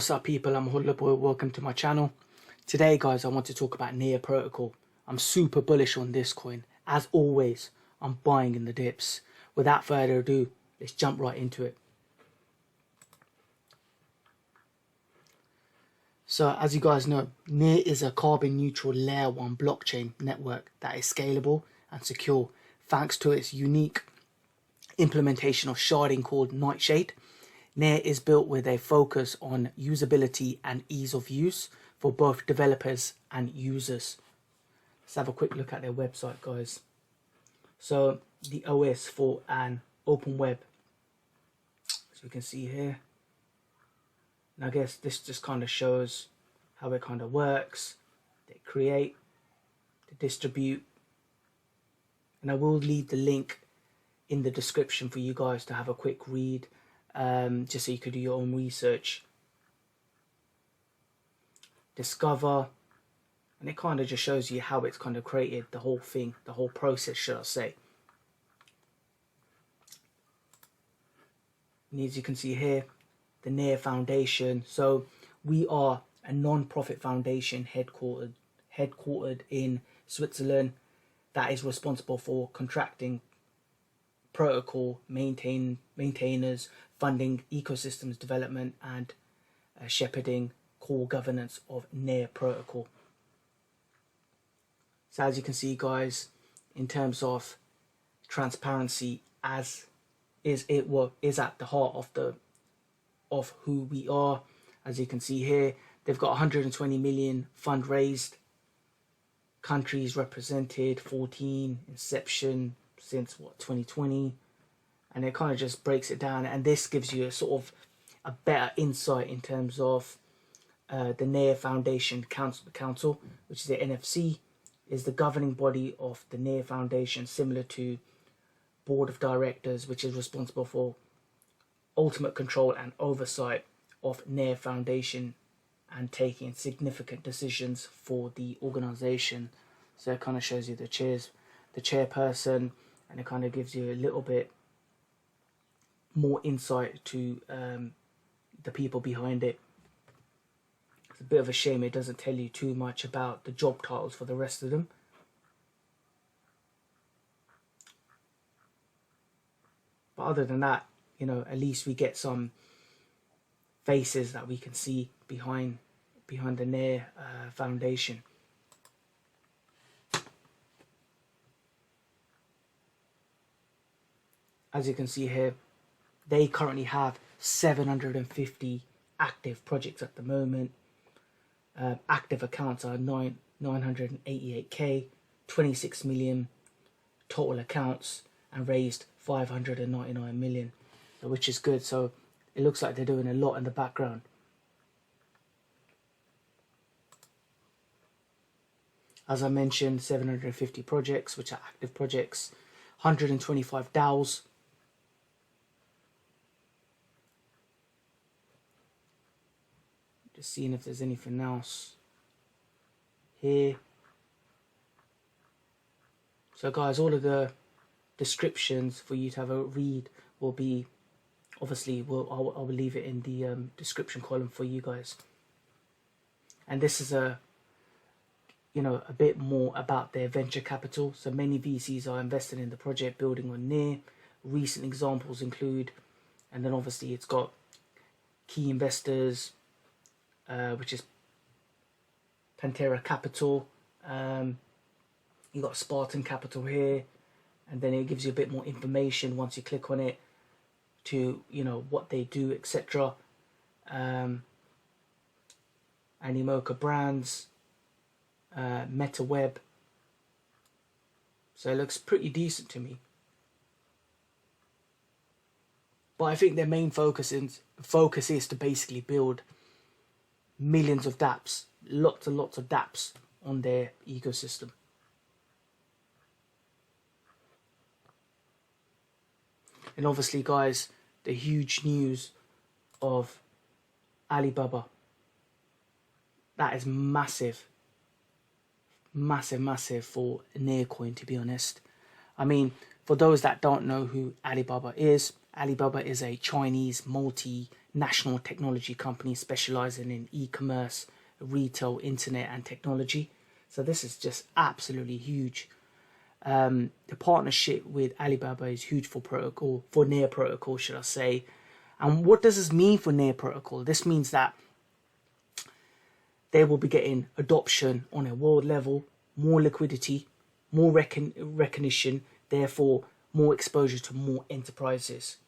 What's up people, I'm Hoodler Boy, welcome to my channel. Today guys, I want to talk about Near Protocol. I'm super bullish on this coin. As always, I'm buying in the dips. Without further ado, let's jump right into it. So as you guys know, Near is a carbon neutral layer 1 blockchain network that is scalable and secure thanks to its unique implementation of sharding called Nightshade. Near is built with a focus on usability and ease of use for both developers and users. Let's have a quick look at their website, guys. So the OS for an open web, as we can see here. And I guess this just kind of shows how it kind of works. They create, they distribute, and I will leave the link in the description for you guys to have a quick read. Just so you could do your own research. Discover, and it kind of just shows you how it's kind of created the whole thing, the whole process, should I say. And as you can see here, the Near Foundation. So we are a non-profit foundation headquartered in Switzerland that is responsible for contracting protocol maintainers, funding ecosystems development, and shepherding core governance of Near Protocol. So as you can see guys, in terms of transparency, as is at the heart of who we are. As you can see here, they've got 120 million fund raised, countries represented, 14, inception since 2020, and it kind of just breaks it down, and this gives you a sort of a better insight in terms of the Near Foundation Council, which is the NFC, is the governing body of the Near Foundation, similar to Board of Directors, which is responsible for ultimate control and oversight of Near Foundation and taking significant decisions for the organization. So it kind of shows you the chairperson, and it kind of gives you a little bit more insight to the people behind it. It's a bit of a shame it doesn't tell you too much about the job titles for the rest of them. But other than that, you know, at least we get some faces that we can see behind the Near Foundation. As you can see here, they currently have 750 active projects at the moment. Active accounts are 988k, 26 million total accounts, and raised 599 million, which is good. So it looks like they're doing a lot in the background. As I mentioned, 750 projects, which are active projects, 125 DAOs. Just seeing if there's anything else here. So guys, all of the descriptions for you to have a read will be, obviously, I will leave it in the description column for you guys. And this is a bit more about their venture capital. So many VCs are invested in the project building on Near. Recent examples include, and then obviously it's got key investors, which is Pantera Capital. You got Spartan Capital here, and then it gives you a bit more information once you click on it to, you know, what they do, etc. Animoca Brands, Metaweb. So it looks pretty decent to me. But I think their main focus is to basically build millions of dApps, lots and lots of dApps on their ecosystem. And obviously guys, the huge news of Alibaba. That is massive. Massive for Nearcoin, to be honest. I mean, for those that don't know who Alibaba is Alibaba is a Chinese multinational technology company specializing in e-commerce, retail, internet and technology. So this is just absolutely huge. The partnership with Alibaba is huge for protocol, for Near Protocol, should I say. And what does this mean for Near Protocol? This means that they will be getting adoption on a world level, more liquidity, more recognition, therefore more exposure to more enterprises.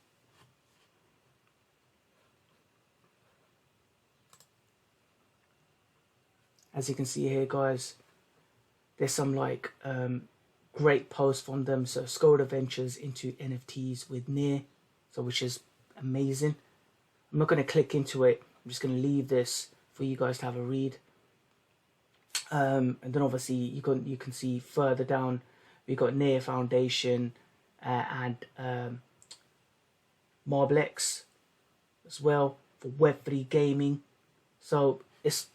As you can see here, guys, there's some like great posts from them. So Skoda Ventures into NFTs with Near, so which is amazing. I'm not going to click into it. I'm just going to leave this for you guys to have a read. And then obviously you can see further down we've got Near Foundation and Marblex as well for Web3 gaming. So it's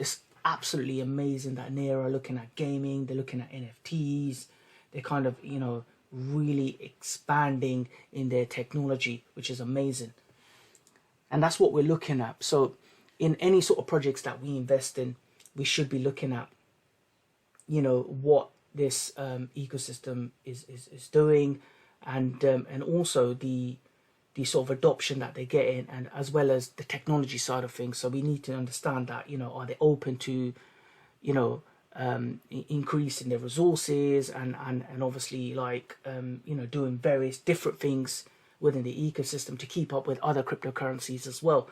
absolutely amazing that Near are looking at gaming, they're looking at NFTs, they're kind of, you know, really expanding in their technology, which is amazing. And that's what we're looking at. So in any sort of projects that we invest in, we should be looking at, you know, what this ecosystem is doing, and also the sort of adoption that they're getting, and as well as the technology side of things. So we need to understand that, you know, are they open to, you know, increasing their resources and obviously like you know, doing various different things within the ecosystem to keep up with other cryptocurrencies as well.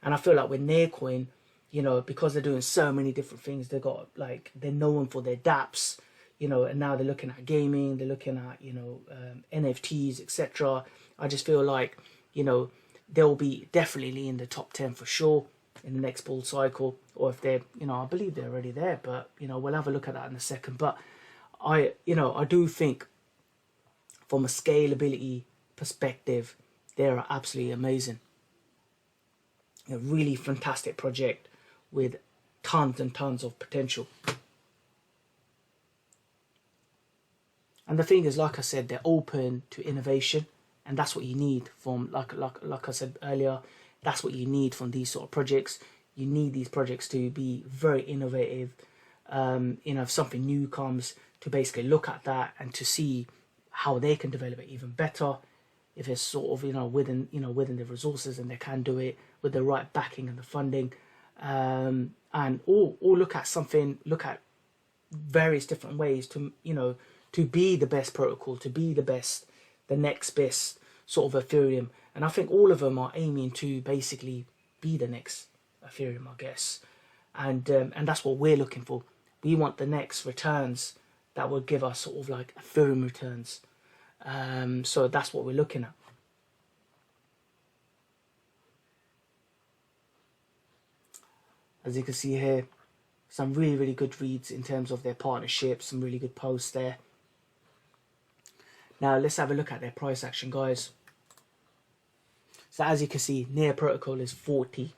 And I feel like with Naircoin, you know, because they're doing so many different things, they've got like, they're known for their dApps, you know, and now they're looking at gaming, they're looking at, you know, NFTs, etc. I just feel like, you know, they'll be definitely in the top 10 for sure in the next bull cycle. Or if they're, you know, I believe they're already there, but, you know, we'll have a look at that in a second. But I do think from a scalability perspective, they are absolutely amazing. A really fantastic project with tons and tons of potential. And the thing is, like I said, they're open to innovation, and that's what you need from, like I said earlier, that's what you need from these sort of projects. You need these projects to be very innovative. You know, if something new comes, to basically look at that and to see how they can develop it even better. If it's sort of, you know, within the resources, and they can do it with the right backing and the funding, and or look at various different ways to, you know, to be the best protocol, to be the next best sort of Ethereum. And I think all of them are aiming to basically be the next Ethereum, I guess. And that's what we're looking for. We want the next returns that will give us sort of like Ethereum returns. So that's what we're looking at. As you can see here, some really, really good reads in terms of their partnerships, some really good posts there. Now let's have a look at their price action, guys. So as you can see, Near Protocol is 40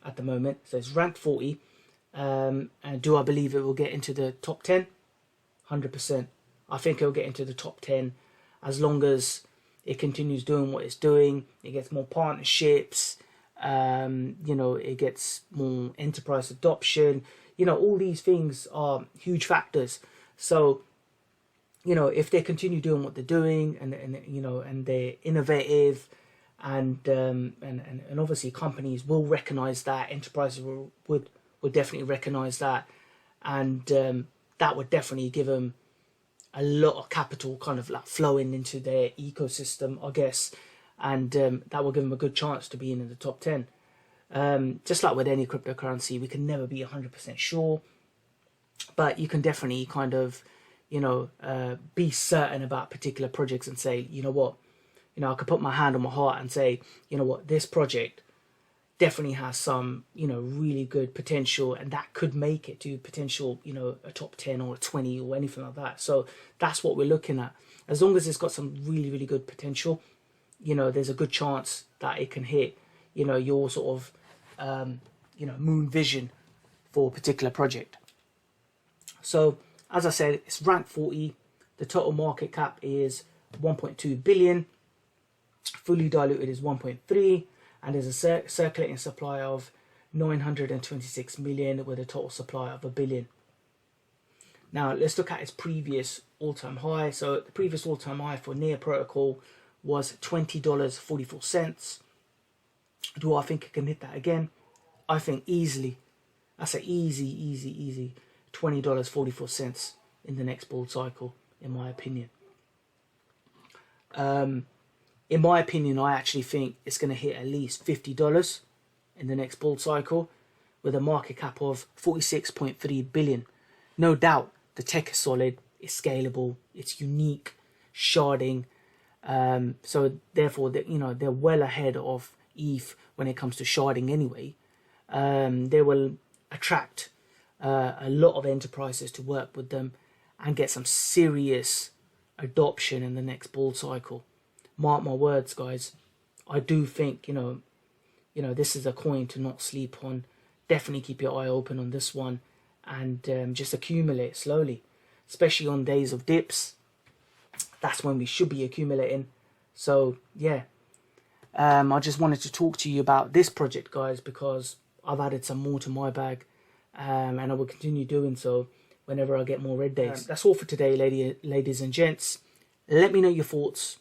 at the moment. So it's ranked 40. And do I believe it will get into the top 10? 100%. I think it'll get into the top 10 as long as it continues doing what it's doing. It gets more partnerships. You know, it gets more enterprise adoption. You know, all these things are huge factors. So, you know, if they continue doing what they're doing, and you know, and they're innovative, and obviously companies will recognize that, enterprises would definitely recognize that, and that would definitely give them a lot of capital kind of like flowing into their ecosystem, I guess, and that will give them a good chance to be in the top 10. Just like with any cryptocurrency, we can never be 100% sure, but you can definitely kind of, you know, be certain about particular projects and say, you know what, you know, I could put my hand on my heart and say, you know what, this project definitely has some, you know, really good potential, and that could make it to potential, you know, a top 10 or a 20 or anything like that. So that's what we're looking at. As long as it's got some really, really good potential, you know, there's a good chance that it can hit, you know, your sort of, you know, moon vision for a particular project. So as I said, it's ranked 40. The total market cap is 1.2 billion. fully diluted is 1.3, and there's a circulating supply of 926 million with a total supply of 1 billion. Now let's look at its previous all-time high. So the previous all-time high for Near Protocol was $20.44. Do I think it can hit that again? I think easily. That's an easy $20.44 in the next bull cycle, in my opinion. In my opinion, I actually think it's going to hit at least $50 in the next bull cycle with a market cap of 46.3 billion. No doubt the tech is solid, it's scalable, it's unique, sharding. So therefore, they're well ahead of ETH when it comes to sharding anyway. They will attract a lot of enterprises to work with them and get some serious adoption in the next bull cycle. Mark my words, guys. I do think this is a coin to not sleep on. Definitely keep your eye open on this one, and just accumulate slowly, especially on days of dips. That's when we should be accumulating. So yeah, I just wanted to talk to you about this project, guys, because I've added some more to my bag, and I will continue doing so whenever I get more red days. That's all for today, ladies and gents. Let me know your thoughts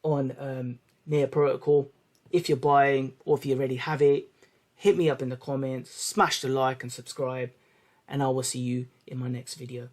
on Near Protocol. If you're buying or if you already have it, hit me up in the comments, smash the like and subscribe, and I will see you in my next video.